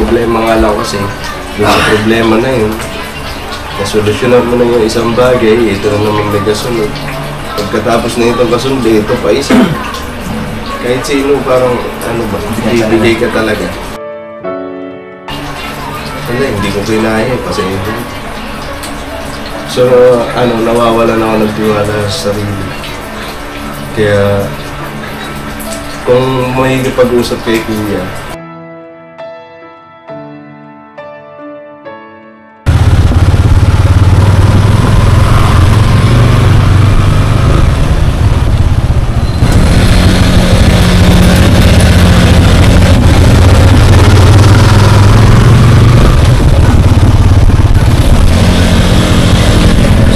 problema nga lang kasi, yung problema na yun, nasolusyonan mo na yung isang bagay, ito na naman may kasunod. Pagkatapos na itong kasunod, ito pa isa. Kahit sino parang, ano ba, bibigay ka talaga. Wala, hindi ko kinaya, pasensya. So, nawawala na ako ng tiwala sa sarili. Kaya, kung may pag-usap kay Kuya,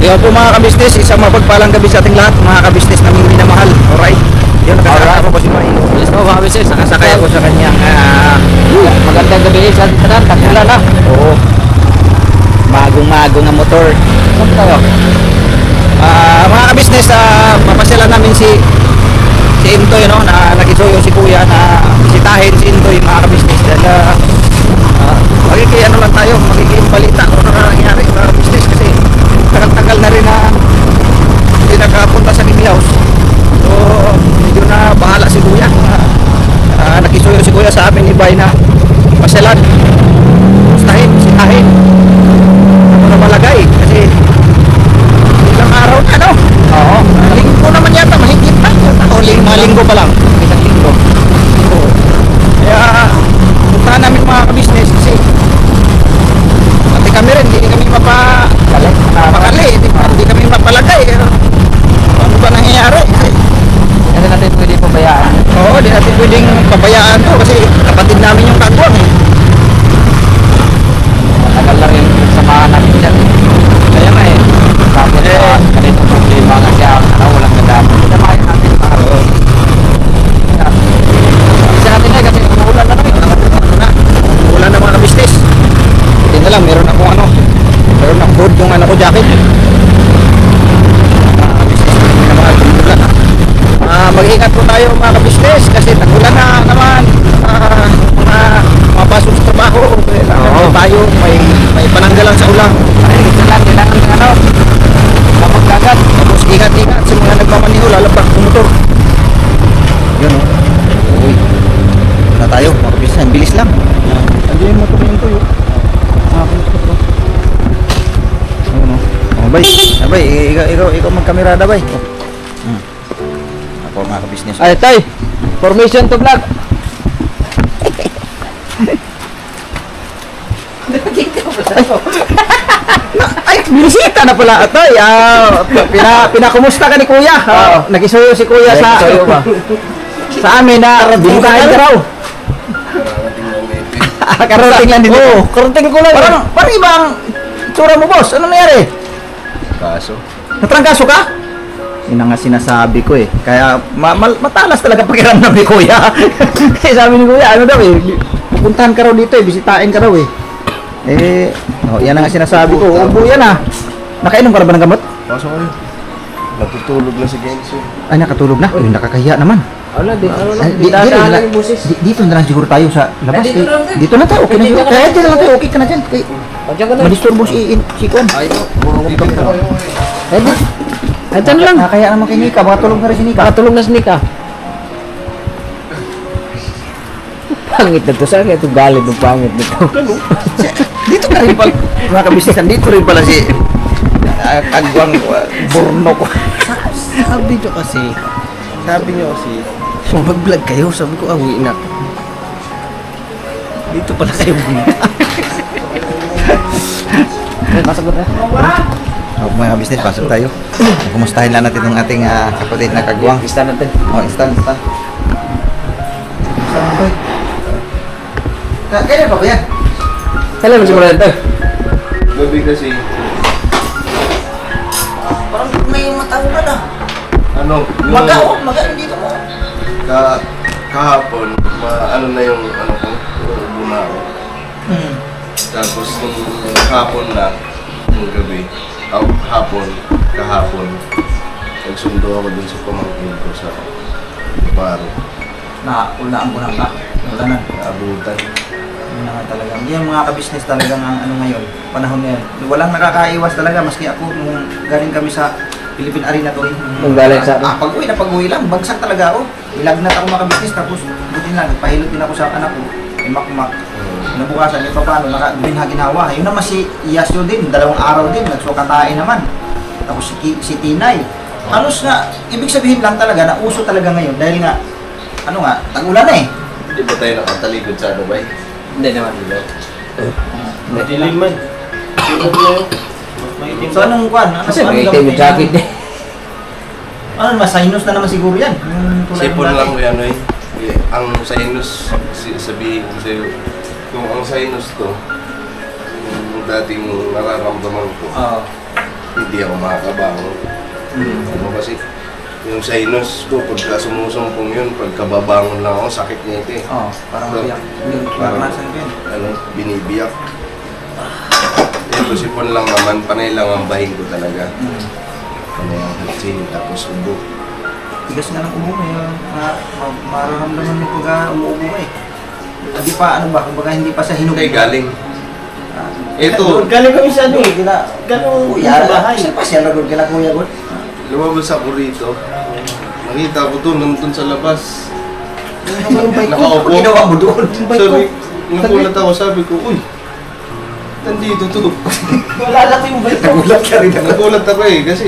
Kaya po mga kabisnes, isang mapagpalang gabi sa ating lahat, mga kabisnes naming minamahal. Alright? Yun, nakasakay ko si Maino. Yes po mga kabisnes. Nakasakay ako sa kanyang magandang gabi sa ating tanan. Takula na. oo, magong-magong na motor. Saan tayo? Mga kabisnes, papasyalan namin si Intoy, no? Na nagisuyo si Kuya na bisitahin si Intoy, mga kabisnes. Dahil magiging lang tayo, magiging balita kung ano nangyari mga kabisnes kasi tagal na rin na hindi nakapunta sa Mimi House. So medyo na bahala si Kuya. Nakisuyo si Kuya sa amin ni Bay na pasyalan, sitahin ano na malagay kasi ilang araw na, no? Oo. Linggo naman yata, mahigit na o linggo pa lang, isang linggo. Oo. Kaya puntahan namin mga kabisnes kasi pati kami rin, hindi kami mapakali, hindi kami mapalagay. Ano ba nangyayari? Kasi natin pwede pabayaan. Oo, di natin pwedeng pabayaan to kasi kapatid namin yung kagwang eh. Matagal na rin samahan natin dyan. Kaya nga eh. Bakit ganitong problema kasi walang gandaan. Samahan natin mga kabisnes. Isa natin na kasi umuulan na rin. Wala na mga kabisnes. Hindi na lang, meron akong board yung ko jacket. Mag-ingat po tayo mga kabisnes kasi tagulan na naman. Mga pasok sa trabaho. Kailangan tayo, may pananggalan sa ulang. Kailangan ng kapag dagat. Tapos ingat-ingat sa mga nagmamaniho, lalabak ng motor. Yun o. Uy. Na tayo, mga kabisnes. Bilis lang. Andiyan yung motor yung tuyo. Bay, ikaw magkamerada, bay. Ako mga kabisnes. Ay, tay! Formation to vlog! Ay, binisita na pala, tay. Pinakumusta ka ni Kuya. Nagisuyo si Kuya sa amin na binukain ka raw. Karating lang dito. Oo, karating ko lang. Parang ibang tsura mo, boss. Ano nangyari? kaso. Natrangkaso ka? Yun ang nga sinasabi ko eh. Kaya matalas talaga pakiramdam ni Kuya. Kasi sabi ni Kuya, ano daw eh, pupuntahan ka raw dito eh, bisitahin ka raw eh. Yan ang nga sinasabi ko. Ubo yan ah. Nakainom ka na ba ng gamot? Kaso kayo. Natutulog na si Genso. Ay, nakatulog na? Uy, nakakahiya naman. Dito na lang siguro tayo sa labas. Dito na tayo, okay na siguro. Kaya dito na lang tayo, okay ka na dyan. Madisturbo si Kuan. Ito na lang. Kaya naman kay Nika, baka tulog na rin si Nika. Baka tulog na si Nika. Pangit na to, saan ito galit ng pangit nito? Dito ka rin pala, mga kabisisan, dito rin pala si Kagwang Burno ko. Sabi nyo kasi, mag-vlog kayo, sabi ko, uwi na. Dito pala kayo bunta. Pasok na. Mga business, pasok tayo. Kumustahin lang natin ang ating kapatid na Kagwang. Ista natin. Stand. Kailan pa ba yan? Kailan mo siguro ito? Gabi kasi, Parang may matanggal ah. Maga dito mo. Kahapon, na yung ko, buna ako. Tapos nung hapon na, nung gabi, kahapon, nagsundo ako dun sa pamangkin ko sa baro. Ulaan mo na ka. Naabutan. Yun na nga talaga. Yung mga ka-business talagang ang ano ngayon, panahon na yun. Walang nakakaiwas talaga, maski ako nung galing kami sa Philippine Arena to. Nung galing sa pag-uwi na pag-uwi lang, bagsak talaga ako. Ilagnat ako mga ka-business, tapos buti lang, nagpahilot din ako sa anak ko. May makmak. Nabukasan, yung paano, din ha ginawa. Yun naman si Yasyo din, 2 araw din, nagsukatain naman. Tapos si Tinay. Halos nga, ibig sabihin lang talaga na uso talaga ngayon dahil nga, ano nga, tag-ulan na eh. Hindi ba tayo nakatalikod sa ano ba eh? Hindi naman dito. Madilim man. So anong kwan? Kasi may itim yung jacket eh. Ano naman, sinus na naman siguro yan. Yung tulad Sipon ng lang dati. ko yan eh. Ang sinus, sabihin ko sa'yo, kung ang sinus to, yung dating nararamdaman ko, Oo. hindi ako makakabangon. Ano kasi, yung sinus ko, pagka sumusumpong yun, pagkababangon lang ako, sakit niya ito eh. Oo, parang So, biyak. Yung parang- naranasan ko yun. Ano, binibiyak. Ito sipon lang naman, panay lang ang bahin ko talaga. Panay ang hatsin, tapos ubo. Tigas nga ng ubo mo yun. Mararamdaman mo pagka umuubo ka eh. Hindi pa, ano ba, kumbaga hindi pa sa hinog. Hindi, galing. Ito, Galing kami sa ano eh. Ganun, Kuya, sa bahay. Sa pasya lagod ka na kuya God. lumabas ako rito. Nakita ko to, nandun sa labas. Yung bike ko, Nakaupo. ginawa mo doon. Yung bike ko. Sabi, nagulat ako, sabi ko, uy, nandito to. Wala lang yung bike ko. Nagulat ka rin ako. Nagulat ako eh, kasi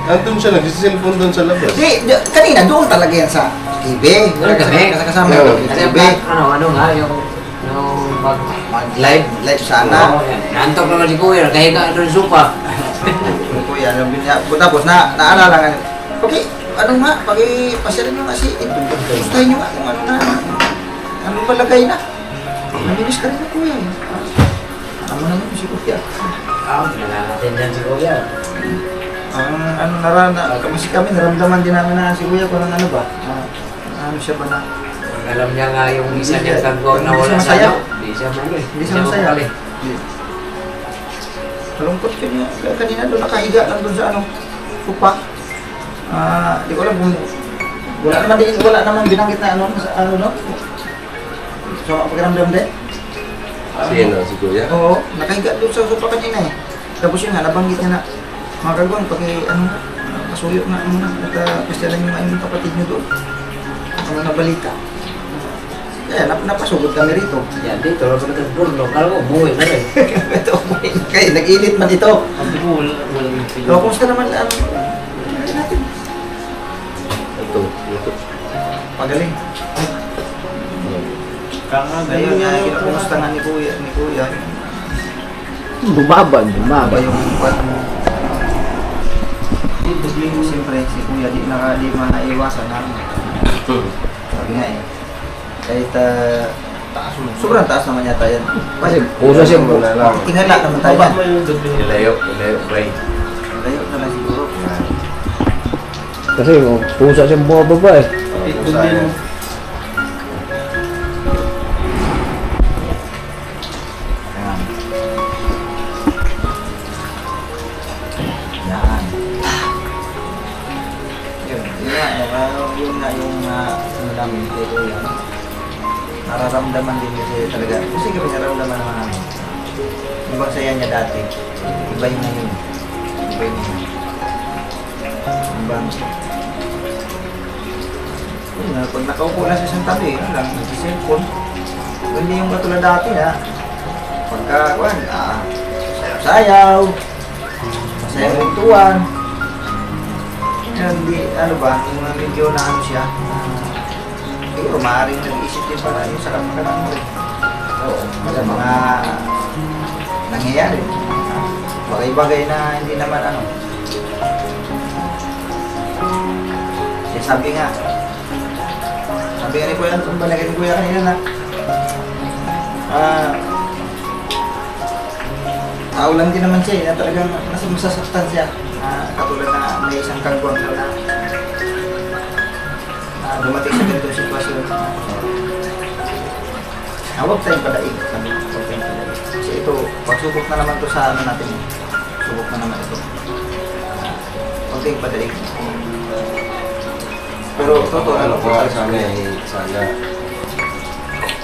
nandun siya, nagsisilpon doon sa labas. Kanina doon talaga yan sa TV. Doon kami. Kasama Oo. yung Kasi TV. ano nga, yung Live sana. Nantok naman si Kuya, kahiga doon sa sopa. Kuya, alam niya. Tapos naalala nga. Okay, ano nga, pag-pasyalan nyo nga si ito. Gustahin nyo nga kung ano na. Ano palagay na. Naminis ka rin na kuya. Ano naman si Kuya. Tingnan natin yan si Kuya. Kasi kami naramdaman din namin na si Kuya kung ano ba. Ano siya ba na. Alam niya nga yung isa niyang kagawin na wala sa ano. Hindi siya mali. Hindi siya masaya. Malungkot yun niya. Kanina doon nakahiga lang doon sa ano. Kupa. Di ko alam kung wala naman binanggit na ano sa ano no. So pakiramdam din. Sino, si Kuya? Oo, nakahiga doon sa sopa kanina eh. Tapos yun nga, nabanggit niya na mga kagawin, ano na, pasuyo na ano na, at pasyalan yung mga kapatid niyo doon. Ano na balita. Kaya napasugod kami rito. Yan dito, wala pa nagburno. Kala ko, buhay na rin. Ito, kaya nag-init man ito. Wala So, kumusta naman natin? Ito. Pagaling. Ayun nga, kinakumusta nga ni Kuya. Bumaba Ba yung siyempre si Kuya di manaiwasan namin. Sabi nga eh. Kahit sobrang taas naman yata yan. Kasi puso siya po. Wala lang. Tingala naman tayo yan. Ilayo, bay. Layo na lang siguro. Kasi puso siya bumababa eh. Kung saan. Ayan. Yan. Yun nga yung ano namin kay Kuya. Nararamdaman din kasi talaga. Kasi kami nararamdaman naman namin. Ibang saya niya dati. Iba yung ngayon. Iba yung ngayon. Ibang. Yun nga, pag nakaupo na sa isang tabi, ano lang, nag-cellphone. Hindi yung katulad dati na pagka, sayaw-sayaw, masaya rintuan. Hindi, ano ba, yung medyo na ano siya, siguro maaaring nag-isip din para yung sa kamakalaan mo rin. Oo, sa mga nangyayari. Bagay-bagay na hindi naman ano. Kasi sabi nga ni Kuya, ano ba ni Kuya kanina na tao lang din naman siya eh, na talagang masasaktan siya. Katulad na may isang kagwang na dumating sa ganitong sitwasyon. Huwag tayong padaig. Sabi ko, huwag tayong padaig. Kasi ito, pagsubok na naman to sa ano natin. Subok na naman ito. Huwag tayong padaig. Pero totoo, Ano ko talaga sana eh, sana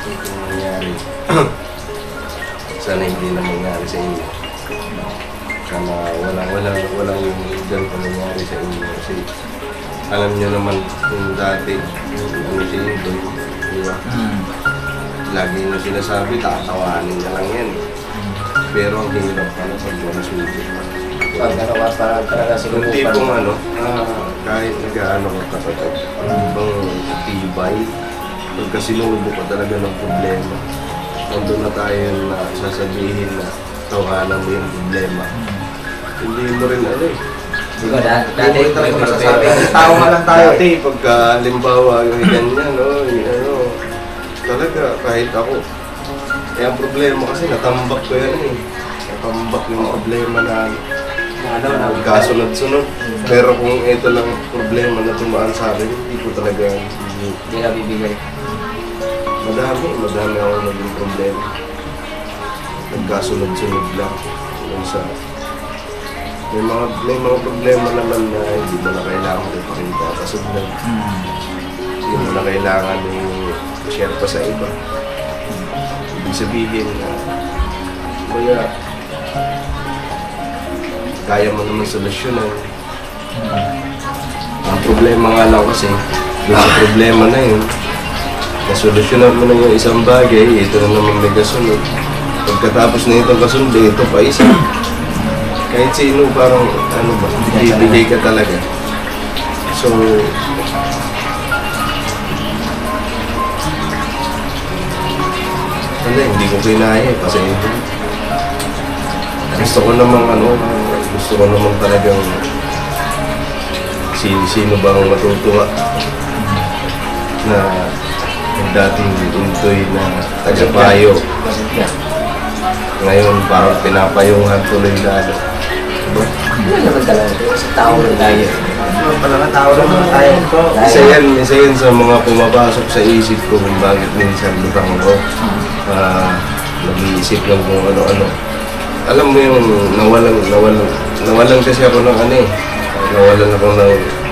itong nangyari. Sana hindi na mangyari sa inyo. Sana walang yung ganito nangyari sa inyo. Kasi alam niyo naman yung dati, yung ano si Indoy, di ba? Lagi nyo sinasabi, tatawanin na lang yan. Pero ang hirap pala pag nasubok. Pag ano ka, parang talaga Yung sinubukan. tipong ano, kahit nag-ano ka kapatid, ibang tibay, pagka sinubok ka talaga ng problema, nandun na tayo na sasabihin na tawanan mo yung problema. Hindi mo rin ano eh. Diba, dati Hindi mo may talaga masasabi. masasabi. Tao nga lang tayo. Dati, pagka halimbawa yung ganyan, no, yung ano, talaga kahit ako. Kaya ang problema kasi natambak ko yan eh. Natambak yung problema na nagkasunod-sunod. Pero kung ito lang problema na tumaan sa akin, hindi ko talaga Hindi na bibigay. madami ako naging problema. Nagkasunod-sunod lang. Yung sa may mga problema naman na hindi mo na kailangan ipakita. Kasunod, hindi mo na kailangan i-share pa sa iba. Ibig sabihin na kaya mo naman solusyonan. Ang problema nga lang kasi, yung sa problema na yun, nasolusyonan mo na yung isang bagay, ito na naman may kasunod. Pagkatapos na itong kasunod, ito pa isa. Kahit sino parang, ano ba, bibigay ka talaga. So, hindi ko kinaya eh, kasi gusto ko namang talagang sino bang matutuwa na yung dating Intoy na tagapayo. Ngayon parang pinapayungan tuloy lalo. Diba? Ano naman talaga ito? Sa tao na tayo. Talaga tao naman tayo. Isa yan sa mga pumapasok sa isip ko kung bakit minsan lutang ko. Nag-iisip lang kung ano-ano. Alam mo yung nawalan kasi ako ng ano eh. Nawalan ako ng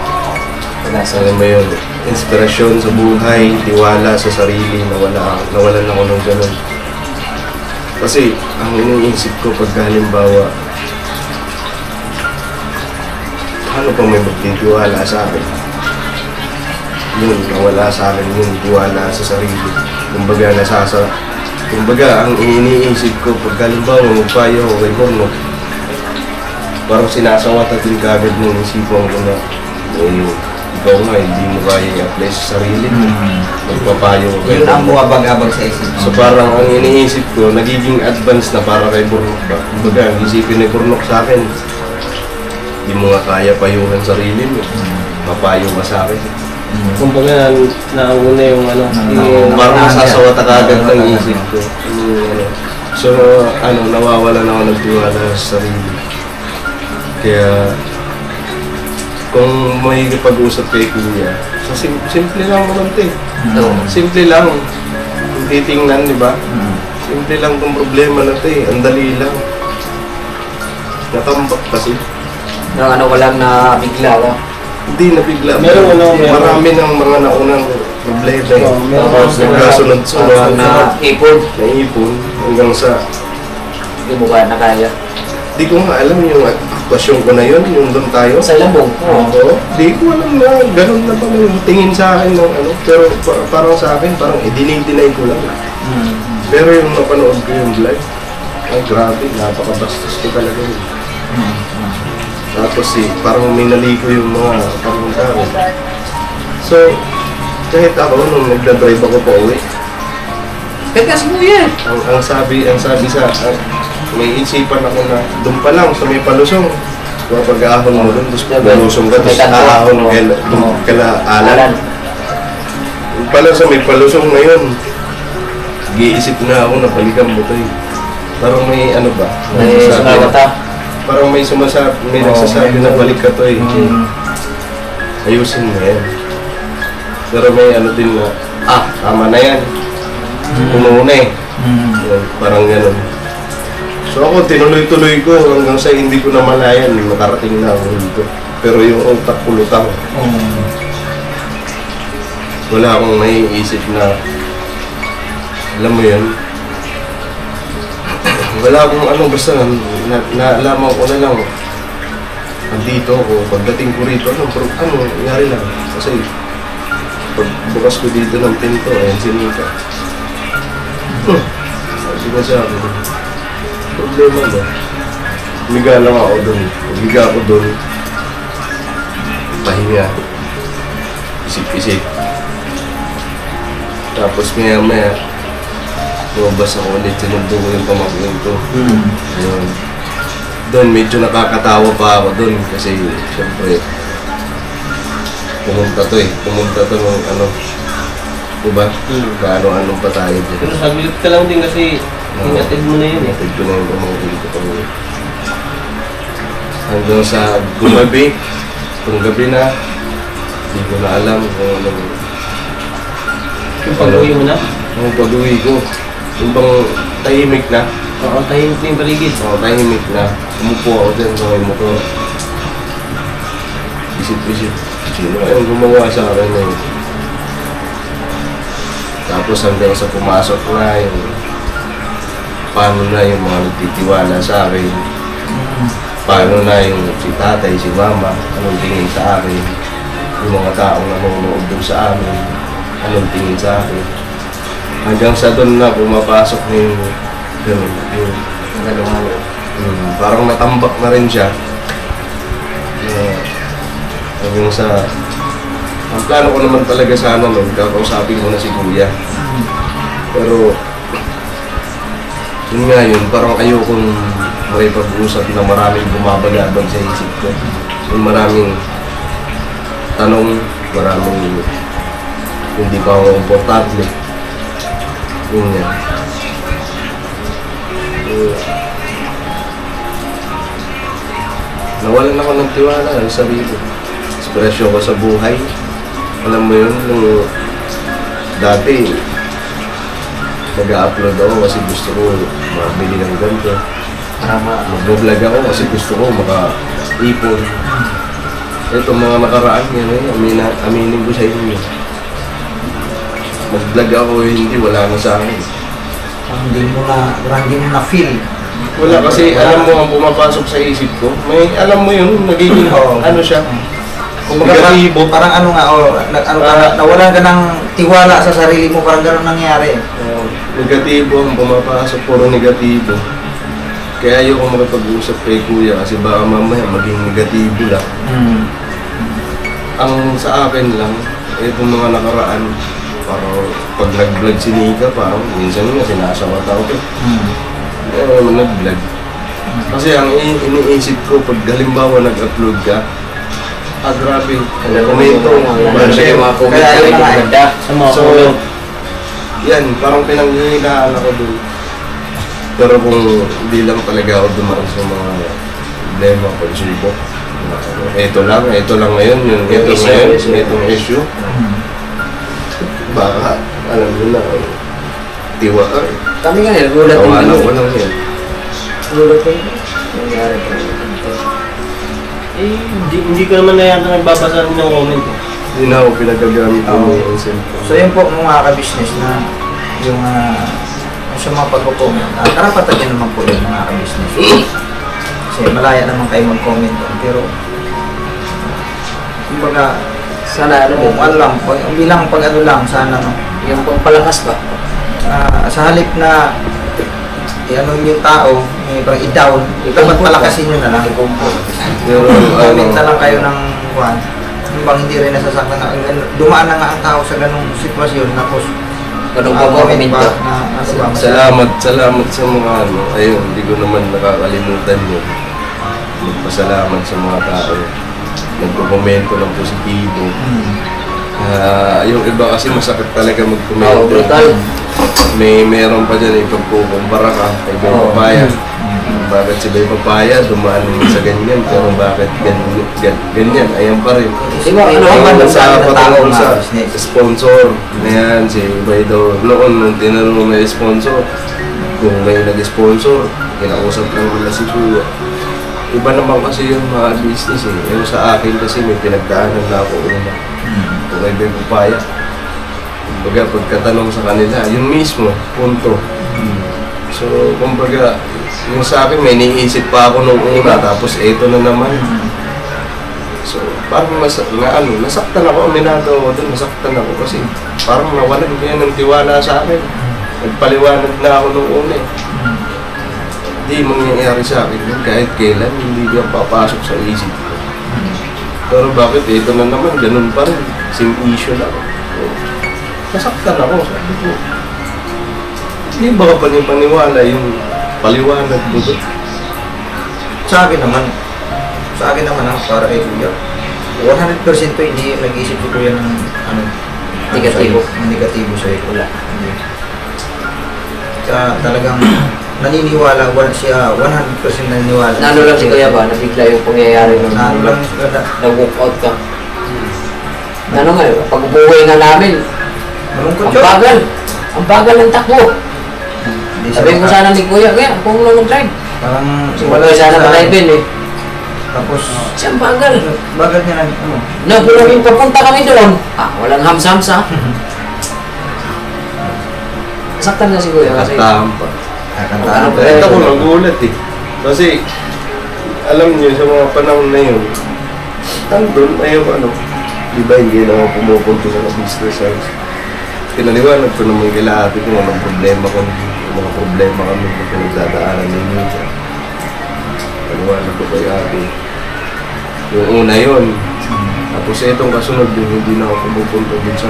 alam mo yun, inspirasyon sa buhay, tiwala sa sarili, nawalan ako ng ganun. Kasi ang iniisip ko pagka halimbawa, paano pa may magtitiwala sa akin? Yun, nawala sa akin yung tiwala sa sarili. Kumbaga, ang iniisip ko pagka halimbawa magpayo ako kay Borno, parang sinasawat at din kagad ng isipan ko na ikaw nga, hindi mo kaya i-apply sa sarili mo. Magpapayo ko kay Yun ang Borno. buwabag-abag sa isip. So parang ang iniisip ko, nagiging advance na para kay Bornok ba? Kumbaga, ang isipin ni Bornok sa akin, hindi mo nga kaya payuhan sarili mo. Papayo ka sa akin. Kumbaga, nauna yung ano, parang masasawat agad ng isip ko. So, nawawalan ako ng tiwala sa sarili. Kaya, kung may pag-usap kay Kuya, so simple lang naman ito eh. Simple lang. Kung titingnan, di ba? Simple lang itong problema na ito eh. Ang dali lang. Natambak kasi. Walang na bigla ka. Hindi nabigla. Meron. Marami ng mga naunang problema eh. Tapos nagkasunod-sunod na ipon. naipon hanggang sa Hindi mo ba na kaya? di ko nga alam yung actuasyon ko na yun, yung doon tayo. Sa labong. Oo. Di ko alam na ganun na pala yung tingin sa akin ng ano. Pero parang sa akin, parang dinay ko lang. Pero yung napanood ko yung vlog, ay grabe, napakabastos ko talaga yun. Tapos parang minali ko yung mga pangungkarin. So, kahit ako nung nagdadrive ako pa uwi, Pagkas mo yan. ang sabi sa may isipan ako na doon pa lang sa may palusong. Kapag ahon mo doon, tapos palusong ka, tapos ahon kala alan. Doon pa lang sa may palusong ngayon, giisip na ako na balikan mo ito eh. Parang may ano ba? May sumawata. Parang may nagsasabi na balik ka to eh. Ayusin mo yan. Pero may ano din na, tama na yan. Puno eh. Parang gano'n. So ako, tinuloy-tuloy ko hanggang sa hindi ko na malayan, makarating na ako dito. Pero yung utak ko lutang. Wala akong naiisip na alam mo yun, wala akong ano, basta naalaman ko na lang, andito ako, pagdating ko rito, ano, nangyari lang. Kasi, pagbukas ko dito ng pinto, ayan si Nika. Sabi na siya ako, problema ba? Humiga lang ako doon. Humiga ako doon. Pahinga. Isip-isip. Tapos maya-maya, lumabas ako ulit, sinundo ko yung pamangkin ko. Ayun. Doon, medyo nakakatawa pa ako doon kasi syempre pumunta to ng ano, diba? Kaano-anong pa tayo dyan. Pero saglit ka lang din kasi inatid mo na yun eh. Inatid ko na yung pamangkin ko pang hanggang sa gumabi, kung gabi na, hindi ko na alam kung anong Yung pag-uwi mo na? yung pag-uwi ko. Yung bang tahimik na, Oo, tahimik na yung paligid. tahimik na, umupo ako dyan sa may motor. Isip-isip, sino kayong gumawa sa akin na yun? Tapos hanggang sa pumasok na yung paano na yung mga nagtitiwala sa akin, paano na yung si tatay, si mama, anong tingin sa akin, yung mga taong nanonood doon sa amin, anong tingin sa akin. Hanggang sa doon na pumapasok na yung gano'n, parang natambak na rin siya. Hanggang sa, ang plano ko naman talaga sana nun, kakausapin ko na si Kuya. Pero, yun nga yun, parang ayokong may pag-uusap na maraming bumabalabag sa isip ko. Yung maraming tanong, maraming hindi pa ako importante. Yun nga. Nawalan ako ng tiwala sa sarili. Ekspresyon ko sa buhay. Alam mo yun, nung dati, mag-upload ako kasi gusto ko mabili ng ganito. Mag-vlog ako kasi gusto ko maka-ipon. Ito mga nakaraan yan, aminin ko sa inyo. Mag-vlog ako, hindi, wala na sa akin. Parang hindi mo na-feel. Wala kasi alam mo ang pumapasok sa isip ko. May alam mo yun, nagiging ano siya. Negatibo. Parang ano nga, nawalan ka ng tiwala sa sarili mo, parang gano'n nangyari. Negatibo ang pumapasok, puro negatibo. Kaya ayoko makapag-usap kay Kuya kasi baka mamaya maging negatibo lang. Ang sa akin lang, itong mga nakaraan, parang pag nag-vlog si Nika, parang minsan nga sinasawat ako. Hindi ako naman nag-vlog. Kasi ang iniisip ko, pag halimbawa nag-upload ka, grabe, komento, Kasi yung mga comment na rin maganda. so, yan, parang pinanghihinaan ako dun. Pero kung hindi lang talaga ako dumaan sa mga problema, pagsubok, ito lang ngayon, itong issue. Baka, alam mo na, tiwa ka. Kami nga yun, gulat din Tawanan yun. ko lang yan. Gulat din yun. Nangyari pa rin. Eh, hindi ko naman na yata nagbabasa ng comment eh. Hindi na ako pinagagamit ko yung cellphone. So yun po mga ka-business na yung sa mga pagko-comment. Karapatan din naman po yun mga ka-business. Kasi malaya naman kayo mag-comment doon. Pero kumbaga Sana ano kung ano lang, bilang pag ano lang, sana no. yung pagpalakas ba? Sa halip na ano yung tao, parang i-down, dapat palakasin nyo na lang. Pero, Comment na lang kayo ng kuhan. Bang hindi rin nasasaktan na dumaan na nga ang tao sa ganung sitwasyon tapos Ganun pa comment comment pa ba? na ano ba, salamat sa mga ano. Ayun, hindi ko naman nakakalimutan yun. Magpasalamat sa mga tao. Nagko-komento ng positibo. Yung iba kasi masakit talaga mag-komento. Brutal. Meron pa dyan ipagkukumpara ka kay Bay Papaya. Bakit si Bay Papaya dumaan naman sa ganyan, pero bakit ganyan, ayan pa rin. Di ba, ano Ayun, naman sa patungkol sa business. sponsor na yan, si Bay daw, noon nung tinanong mo may sponsor, kung may nag-sponsor, kinausap lang nila si Kuya. Iba naman kasi yung mga business eh. Yung sa akin kasi may pinagdaanan na ako una. Kung may Bay Papaya, pagkatanong sa kanila, yun mismo, punto. So, kumbaga, yung sa akin, may iniisip pa ako nung una, tapos eto na naman. So, parang nasaktan ako, aminado ako doon, nasaktan ako kasi parang nawalan kaya ng tiwala sa akin. Nagpaliwanag na ako nung una eh. Hindi mangyayari sa akin yun, kahit kailan, hindi ko papasok sa isip ko. Pero bakit ito na naman, ganun pa rin, same issue lang. So, nasaktan ako, sabi ko. Hindi ba ka paniwala yung paliwanag mo doon? Sa akin naman para kay Kuya, 100% to hindi nag-iisip si Kuya ng negatibo sa'yo. Wala. Talagang naniniwala siya, 100% naniniwala. Nano lang si Kuya ba? Nabigla yung pangyayari ng nag-walk out ka. Ano nga, pag umuwi nga namin, ang bagal ng takbo. Sabi ko sana ni Kuya, kung nung mag-drive. Parang wala sana pa-drive eh. Tapos, siyang bagal. Bagal niya Nagulong papunta kami doon. Walang hams-hams ha. Saktan na si Kuya kasi. Nakatampa. Ano ba? Ito ko nagulat eh. Kasi, alam niyo, sa mga panahon na yun, nandun, iba hindi na ako pumupunto sa business house. Pinaliwanag ko naman kila ate ko mga problema kami na pinagdadaanan ninyo. Paliwanag ko kay ate. Yung una yun. Tapos itong kasunod din, hindi na ako pumupunto din sa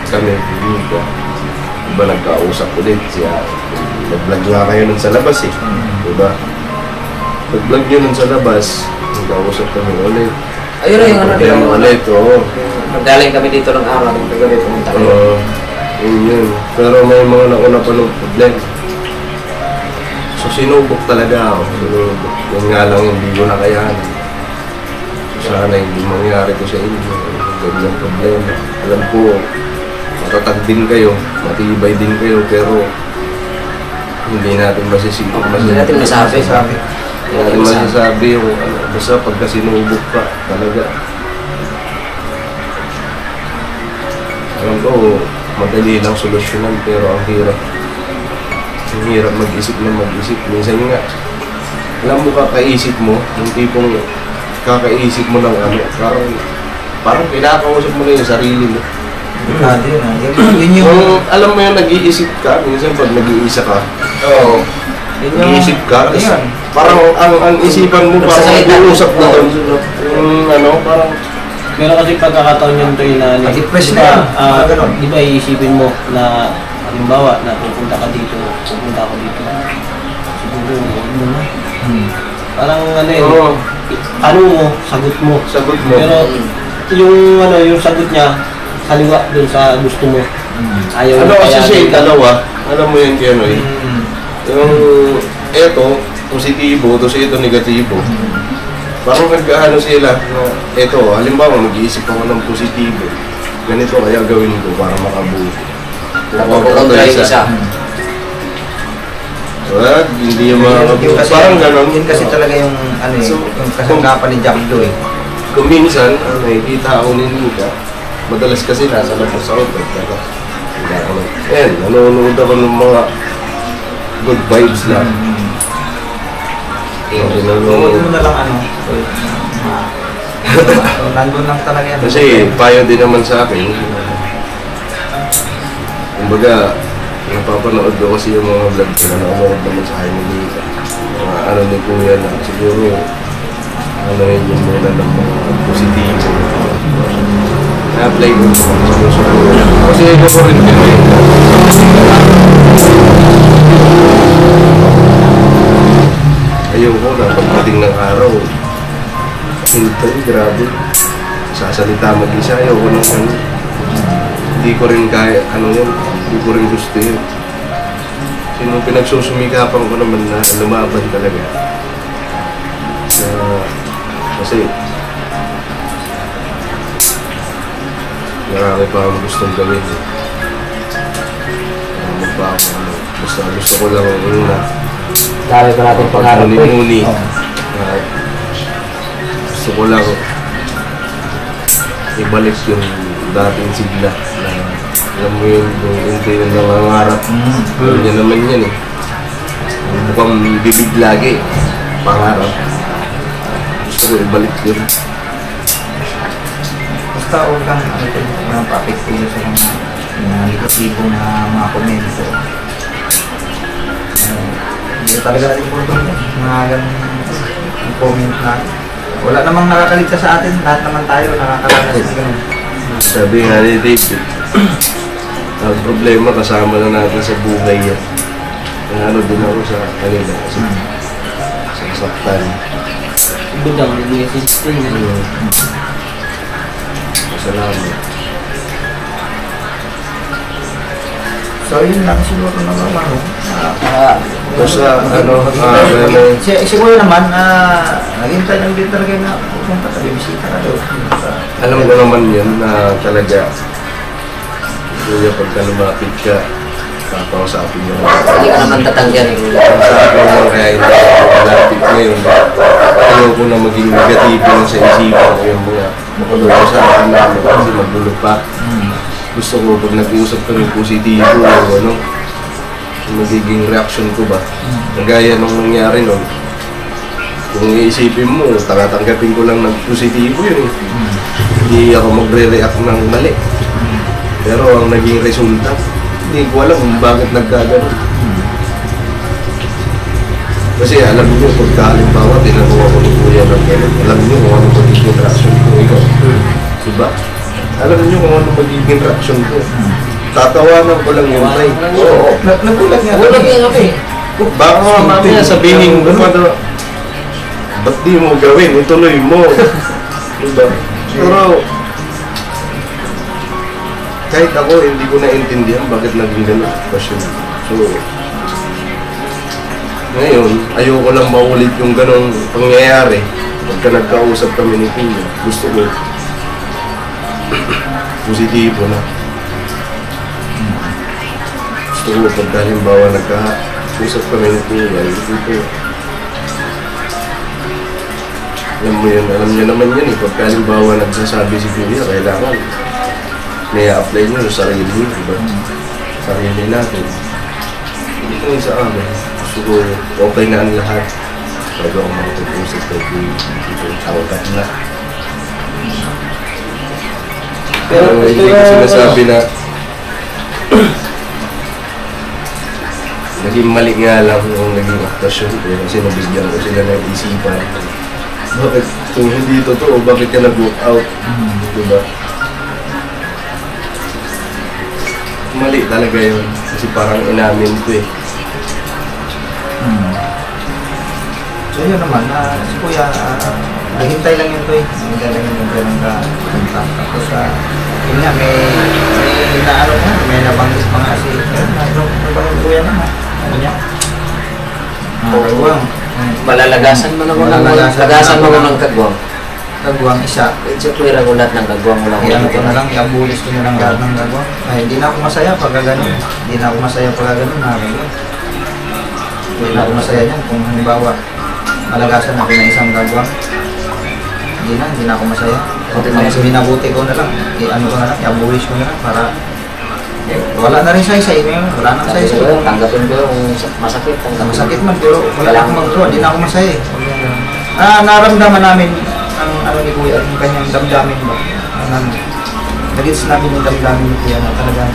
kami. Diba nagkausap ulit siya. Nag-vlog nga kayo nun sa labas eh. Diba? Nag-vlog nyo nun sa labas. Nagkausap kami ulit. Ayun na yung ano din. Ulit, oo. Magdaling kami dito ng araw. Paggabi pumunta kayo. Yun. Pero may mga nauna pa ng problem. So sinubok talaga ako. Sinubok. Yung nga lang hindi ko nakayanan. So sana hindi mangyari ko sa inyo. Ganyan problema. Alam ko, matatag din kayo, matibay din kayo, pero hindi natin masisipag. Hindi natin masabi. Hindi natin masasabi yung basta pagka sinubok ka talaga. Alam ko, madali lang solusyonan, pero ang hirap. Ang hirap mag-isip na mag-isip. Minsan nga, alam mo kakaisip mo, yung tipong kakaisip mo ng parang pinakausap mo na yung sarili mo. Yun yung... alam mo yung nag-iisip ka, minsan pag nag-iisa ka, nag-iisip ka, parang ang isipan mo parang nag-uusap na doon. Yung parang Pero kasi pagkakataon yun ito na Depress na yan. Di ba iisipin mo na halimbawa na pupunta ako dito. Siguro, parang tanong mo, sagot mo. Pero yung sagot niya, kaliwa dun sa gusto mo. Ayaw kasi siya yung dalawa, alam mo yun kaya yung eto, positibo, tapos ito negatibo. Parang nagkaano sila na eto, halimbawa mag-iisip ako ng positibo. Ganito kaya gawin ko para makabuti. Nakukontra yung isa. Wala, hindi yung makabuti. Parang gano'n. Yun kasi talaga yung yung kasangkapan ni Jack Joy. Kung minsan, nakikita ako ni Nika, madalas kasi nasa labas ako. Nanonood ako ng mga good vibes lang. Huwag mo na lang nandun lang talaga yan. Kasi payo din naman sa akin. Kumbaga, napapanood ko kasi yung mga vlog ko na nanonood naman sa akin ni ni Kuya na siguro yun yung muna ng mga positibo. Na-apply ko sa susunod. Kasi ito ko rin ayaw ko na pagdating ng araw, grabe. Sasalita mag-isa, ayaw ko nung hindi ko rin kaya, hindi ko rin gusto yun. Kasi nung pinagsusumikapan ko naman na lumaban talaga. Kasi marami pa akong gustong gawin. Basta gusto ko lang Dami pa natin pangarap ko. Muni-muni. Gusto ko lang ibalik yung dating sigla na Alam mo yun, kung hindi yung nangangarap. Yan naman yan eh. Mukhang bibig lagi. Pangarap. Gusto ko ibalik yun. Basta huwag kang papiktulo sa mga negatibo na mga komento. Hindi talaga natin po ito. Mga ganun comment na wala namang nakakaligtas sa atin. Lahat naman tayo nakakaranas ng ganun. Sabi nga ni David, ang problema kasama na natin sa buhay yan. Ano din ako sa kanila kasi sasaktan. Bundang, hindi 16 eh. Salamat. So yun lang siguro naman ano. Basta Siguro naman naghintay lang din talaga na pupunta ka, bibisita ka daw. Alam ko naman yun na talaga kuya pagka lumapit ka papausapin nyo Hindi ka naman tatanggihan eh. sabi mo kaya hindi ako malapit ngayon ayaw ko na maging negatibo lang sa isipan ko yung mga makapag-usapan namin kasi magulo pa gusto ko pag nag-uusap kami positibo o ano yung magiging reaction ko ba kagaya nung nangyari nun kung iisipin mo tanggapin ko lang ng positibo yun hindi ako magre-react ng mali pero ang naging resulta hindi ko alam kung bakit nagkagano kasi alam niyo pagka halimbawa tinanong ako ni Kuya ng gano'n alam niyo kung ano magiging reaction ko ikaw diba? Alam niyo kung ano magiging reaction ko tatawanan ko lang yung try oo Nagulat nga. Gulat nga kami. baka mamaya sabihin ko pa na ba't di mo gawin ituloy mo diba? Pero kahit ako hindi ko naintindihan bakit naging ganun question. So ngayon ayoko lang maulit yung ganung pangyayari pagka nagkausap kami ni Kuya gusto ko positibo na gusto ko pagka halimbawa nagkausap kami ni Kuya gusto ko alam niyo naman yan eh pagka halimbawa nagsasabi si Kuya kailangan may apply nyo sa sarili nyo, diba? Sarili natin. Hindi ko sa amin. Gusto ko okay na ang lahat. Bago ako makapag-usap kay Kuya. Tawagkat na. Pero hindi ko sinasabi na naging mali nga lang yung naging aktasyon ko kasi nabigyan ko sila ng isipan. Bakit kung hindi totoo, bakit ka nag-walk out? Diba? Mali talaga yun kasi parang inamin ko eh. So yun naman, si Kuya, naghintay lang yun to eh. Naghintay lang yun ng contact. Tapos, yun nga, may naano nga, may nabanggit pa nga si Kuya naman. Ano niya? Kagwang. Malalagasan mo na mo ng kagwang. Kagwang isa. Medyo clear ako lahat ng kagwang mo lang. Kaya ko na lang, iabulis ko na lang lahat ng kagwang. Ay, hindi na ako masaya pag gano'n. Hindi na ako masaya pag gano'n. Hindi na ako masaya niyan kung halimbawa malagasan ako ng isang kagwang. Hindi na ako masaya. Mas minabuti ko na lang. Ano ko na lang, iabulis ko na lang para wala na rin say-say ngayon. Wala nang say-say. Tanggapin ko yung masakit. Masakit man, pero wala akong magtuwa. Hindi na ako masaya eh. Naramdaman namin ang ano ni Kuya, yung kanyang damdamin ba? Nag-gets namin yung damdamin ni Kuya na talaga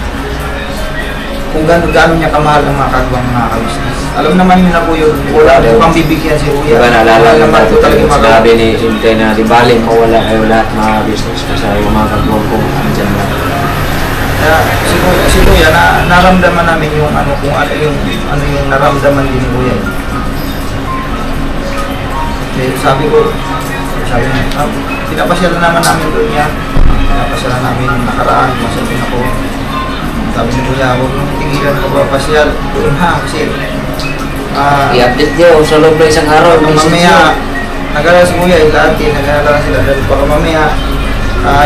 kung gano'n niya kamahal ang mga kagwang mga ka-business. Alam naman nila po yun, wala ko pang bibigyan si Kuya. Diba naalala naman ko talaga sabi ni Intay na di bali mawala kayo lahat mga business kasi yung mga kagwang kung andyan na. Kaya si Kuya naramdaman namin yung ano kung ano yung naramdaman din ni Kuya. Sabi niya, pinapasyalan naman namin doon niya. Pinapasyalan namin yung nakaraan, masabi ako. Sabi ni Kuya, huwag mong tingilan ko ba pasyal doon ha, kasi i-update niyo sa loob ng isang araw. Mamaya, nag-alala si Kuya, dati nag-alala sila dahil baka mamaya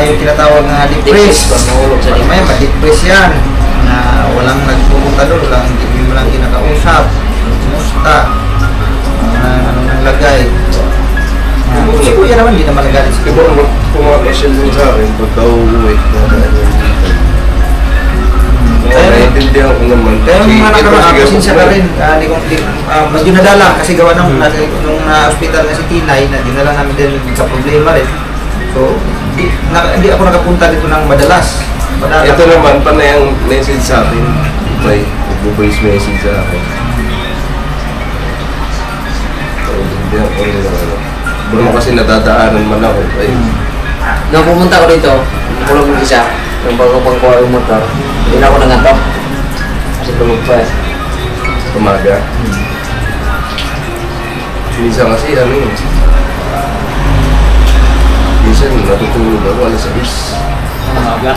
yung tinatawag na depress. Mamaya pa-depress yan na walang nagpupunta doon, hindi mo lang kinakausap, kumusta, anong naglagay. Si Kuya naman, hindi naman nagalit si Iba Kuya. naman pumapasyal mo sa akin pagka uuwi. Oo, naiintindihan ko naman. Kaya yung mga Ito, sige, nakapasensya ka okay. rin, medyo nadala kasi gawa nung na-hospital na si Tinay, na dinala namin din sa problema rin. So, hindi ako nakapunta dito ng madalas. Ito naman, panay ang message sa akin. May voice message sa akin. Naiintindihan ko rin naman. Bro, kasi natadaanan man ako. Ay, Nung pumunta ko dito, hindi ko lang mag-isa. Nung bago pangkuha yung motor, hindi na ako nangatok. Kasi tulog pa eh. umaga. Minsan kasi ano yun. Minsan natutulog ako alas 6. Umaga.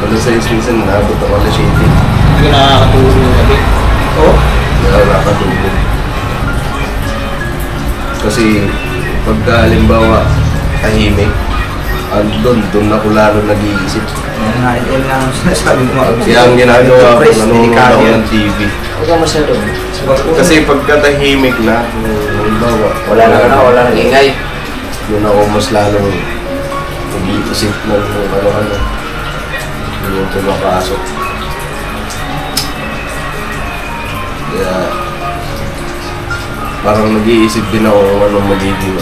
Alas 6 minsan naabot ako alas 7. Hindi ka nakakatulog yung gabi. Oo. Nakakatulog. Kasi pagka halimbawa tahimik, doon ako lalo nag-iisip. Yun nga ang sinasabi ko. Kaya ang ginagawa ko, Press, nanonood delikado ako yan. ng TV. Huwag ka masyado. Kasi pagka tahimik na, halimbawa, Wala nang ingay. doon ako mas lalong nag-iisip ng kung ano-ano. Hindi yung pumapasok. Kaya, parang nag-iisip din ako kung anong magiging,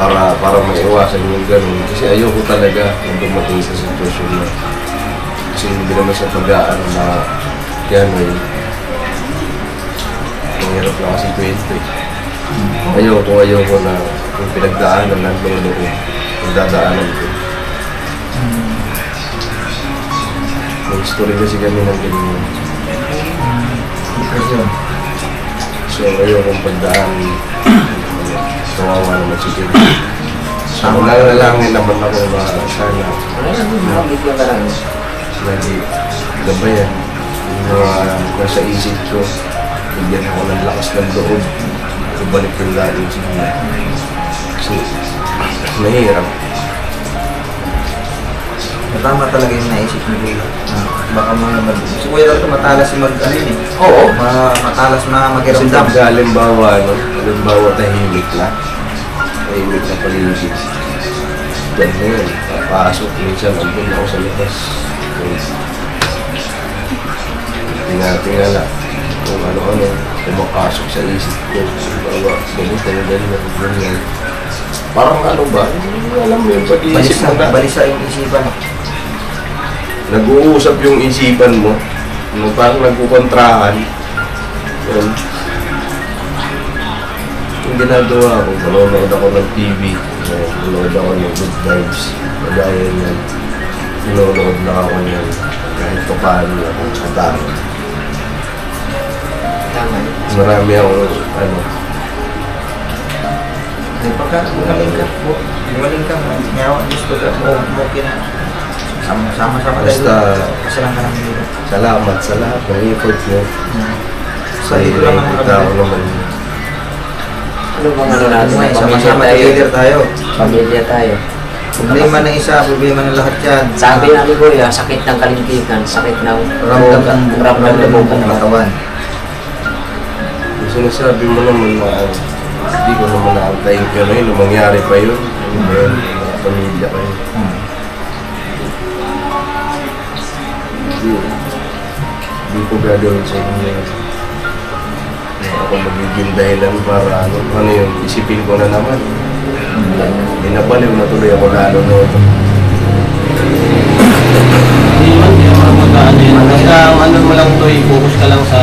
para maiwasan yung ganun. Kasi ayoko talaga na dumating sa sitwasyon na. Kasi hindi naman sa pag-aano na gano'n. Mahirap na kasi 20. Ayoko na yung pinagdaanan ng lolo ko, pagdadaanan ko. May story kasi kami ng ganyan. So ayokong pagdaan. Kawawa naman si Kim. So nanalangin naman ako na sana Bigyan ka lang. lagi gabayan yung mga nasa isip ko. Bigyan ako ng lakas ng loob. Ibalik yung lalo sa kanya. Kasi mahirap. Tama talaga yung naisip mo dito. Baka mga si Kuya Dalton matalas yung Oo. matalas na Kasi mag-iramdam. pag halimbawa tahimik na paligid. Ganyan, papasok, minsan andun ako sa labas. Tingala kung ano-ano, pumapasok sa isip ko. Halimbawa, ganyan. Parang ano ba, hindi alam mo yung pag-iisip mo na. Balisa yung isipan. Nag-uusap yung isipan mo, parang nagkukontrahan. Yun. Yung ginagawa ko, manonood ako ng TV, manonood ako ng Good Vibes, magaya yan. Manonood na ako yan, kahit pa paano ako kataro. Tama. Marami akong, Ay, pagka gumaling ka, ngayawan gusto ka, okay na. Sama-sama Basta, Pasalang ka namin dito. salamat sa lahat ng effort nyo. Sa dito lang ang Kita ko naman. Ano bang ano natin? Sama-sama together tayo. Pamilya tayo. Problema ng isa, problema ng lahat yan. Sabi namin Kuya, sakit ng kalimpikan, sakit ng Ramdam ng katawan. Yung sinasabi mo naman na hindi ko naman naantayin ka na yun, mangyari pa yun. Ano ba yun? Mga pamilya kayo. Hindi ko gagawin sa inyo yan. Ako magiging dahilan para ano yun, isipin ko na naman. Hindi na baliw na tuloy ako lalo noon. Hindi naman magkaan yun. Basta ano mo lang to, i-focus ka lang sa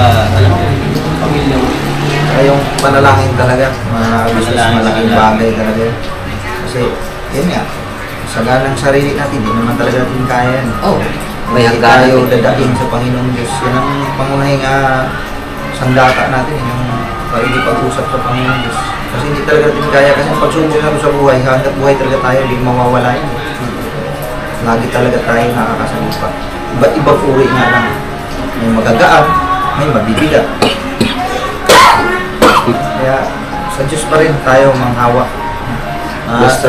pamilya mo. Kaya yung panalangin talaga, Panalangin malaking talaga. bagay talaga yun. Kasi, yun nga, sa ganang sarili natin, di naman talaga natin kaya yan. Oh, may Hindi hangganan. tayo dadaing sa Panginoong Diyos. Yan ang pangunahing sandata natin, yung pag-usap sa Panginoong Diyos. Kasi hindi talaga natin kaya, kasi ang pagsubok natin sa buhay, hanggat buhay talaga tayo, hindi mawawala yun. Lagi talaga tayo nakakasalupa. Iba't ibang uri nga lang. May magagaan, may mabibigat. Kaya sa Diyos pa rin tayo manghawa. Basta,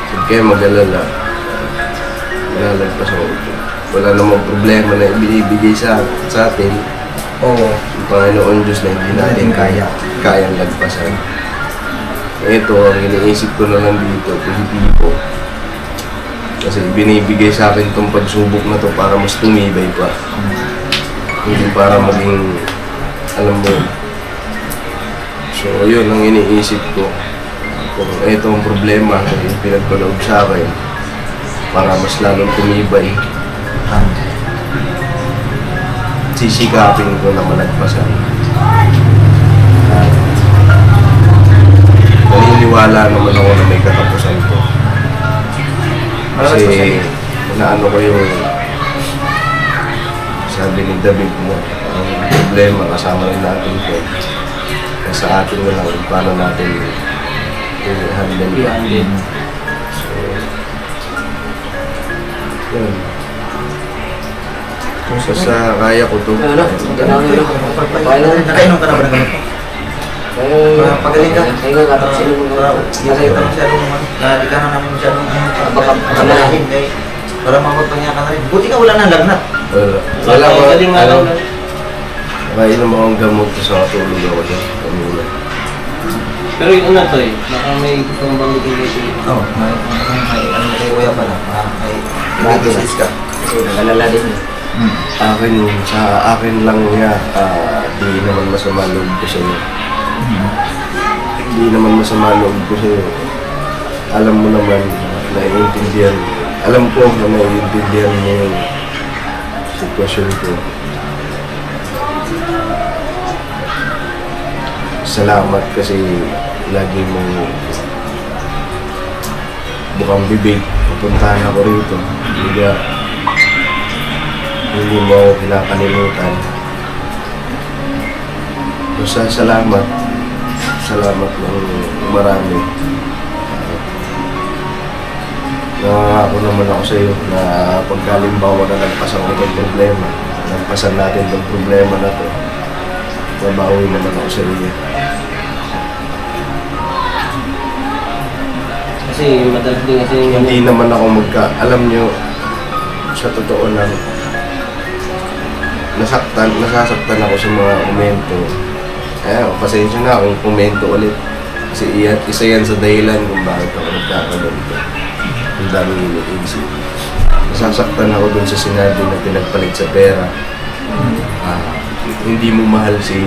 huwag kayo mag-alala. Malalagpas ako. Wala namang problema na ibinibigay sa atin. Oo. Yung Panginoon Diyos na hindi natin kayang lagpasan. Ito, ang iniisip ko na lang dito, positibo. Kasi binibigay sa akin itong pagsubok na to para mas tumibay pa. Hindi para maging, alam mo, so yun ang iniisip ko. Kung ito ang problema na yung pinagpaloob sa akin, para mas lalong tumibay, sisikapin ko na malagpasan. Naniniwala naman ako na may katapusan ko. Kasi naano ko yung sabi ni David mo, ang problema kasama rin natin ko. Sa atin na lang kung paano natin i-handle. So, yun. Basta kaya ko to. Nakainom ka na ba ng ganito? Pagaling ka. Kaya nga tapos sino mo nga. Kasi ito masyadong, hindi ka na naman masyadong pagkalahin kay para makapagpangya ka na rin. Buti ka wala nang lagnat. Wala ko, Galing nga lang. nakainom akong gamot sa tulog ako dyan. Kanina. Pero yung ano to eh, baka may gusto mong banggitin dito. Oo, may ano kay kuya pala. May disease ka. Kasi nagalala din yun. Sa akin lang niya, di naman masama loob ko sa'yo. Hindi naman masama loob ko sa'yo. Alam mo naman, naiintindihan. Alam ko na naiintindihan mo yung sitwasyon ko. Salamat kasi lagi mong bukang bibig. Pupuntahan ako rito. Hindi mo ako kinakalimutan. Basta salamat. Salamat ng marami. Nangangako naman ako sa iyo na pagkalimbawa na nagpasan ko itong problema, nagpasan natin itong problema na to, mabawi naman ako sa iyo. Kasi madalas din kasi yung Hindi naman ako alam nyo, sa totoo lang, nasasaktan ako sa mga komento. Pasensya na akong komento ulit. Kasi isa yan sa dahilan kung bakit ako nagkakaganito. Ang daming iniisip. Nasasaktan ako dun sa sinabi na pinagpalit sa pera. Hindi mo mahal si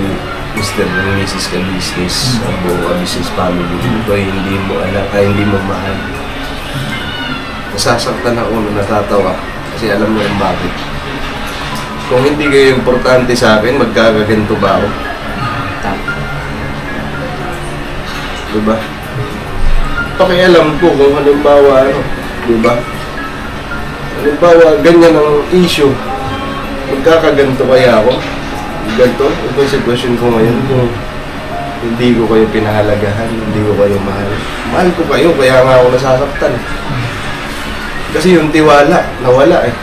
Mr. and Mrs. ka business, ang buong business family. Ito ay hindi mo anak, ay hindi mo mahal. Nasasaktan ako na natatawa kasi alam mo kung bakit. Kung hindi kayo importante sa akin, magkakaganto ba ako? Diba? Pakialam ko kung halimbawa diba? Halimbawa, ganyan ang issue. Magkakaganto kaya ako? Ganto? Ito yung sitwasyon ko ngayon. Kung hindi ko kayo pinahalagahan, hindi ko kayo mahal. Mahal ko kayo, kaya nga ako nasasaktan. Kasi yung tiwala, nawala eh.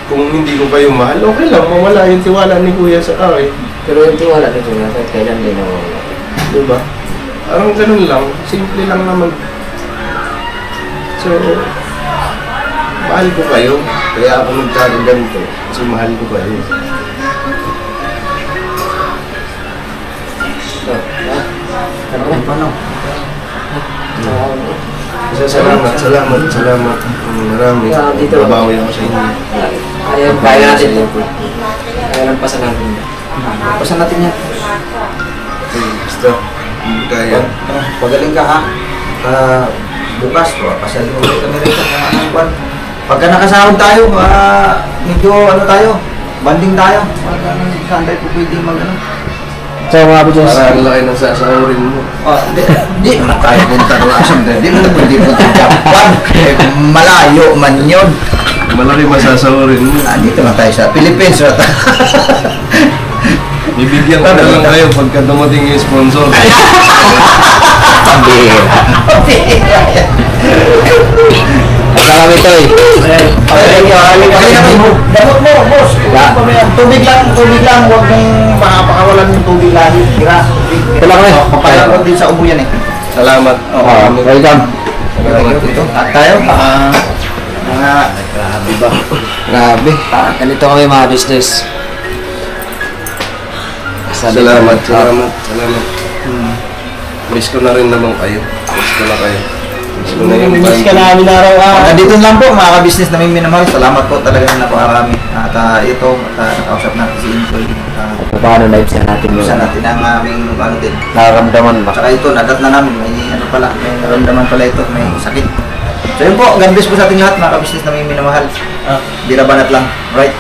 Kung hindi ko kayo mahal, okay lang, mawala yung tiwala ni Kuya sa akin. Pero yung tiwala nito nga, kailan din nawawala. Diba? Parang ganun lang, simple lang naman. So, mahal ko kayo, kaya ako nagkakaganto, kasi mahal ko kayo. So, ano ba? Paano? Salamat. Marami. Babawi ako sa inyo. Kaya natin ito. Kaya lang pasan natin. Pasan natin yan. Basta, kaya. Pagaling ka ha. Bukas, pasal mo ulit kami rin sa anong kwan. Pagka nakasahod tayo, medyo tayo, banding tayo. Saan tayo po pwede mag-ano? So mga kapatid, Para ang laki ng sasahurin mo. Di naman tayo punta doon asam. Di mo pwede punta Japan. Malayo man yun. Malaki masasahurin mo. Dito na tayo sa Philippines. Bibigyan ko na lang kayo pagka dumating yung sponsor. Pambira. Asa kami to eh. Damot mo, boss. Tubig lang. Huwag mong makapakawalan ng tubig lagi. Tira. Wala kami. Papalagod din sa ubo yan eh. Salamat. Welcome. At tayo. Grabe ba? Grabe. Ganito kami mga business. Salamat. Miss ko na rin naman kayo. Miss ko na kayo. Miss ko na yung Miss ka namin araw-araw. Nandito lang po mga ka-business na may minamahal. Salamat po talaga na napakarami. At ito, nakausap natin si Intoy. Paano lives na natin yun? Isa natin ang aming ano din. Nakaramdaman ba? Tsaka ito, nadat na namin. May ano pala, may naramdaman pala ito. May sakit. So yun po, God bless po sa ating lahat mga ka-business na may minamahal. Birabanat lang. Right?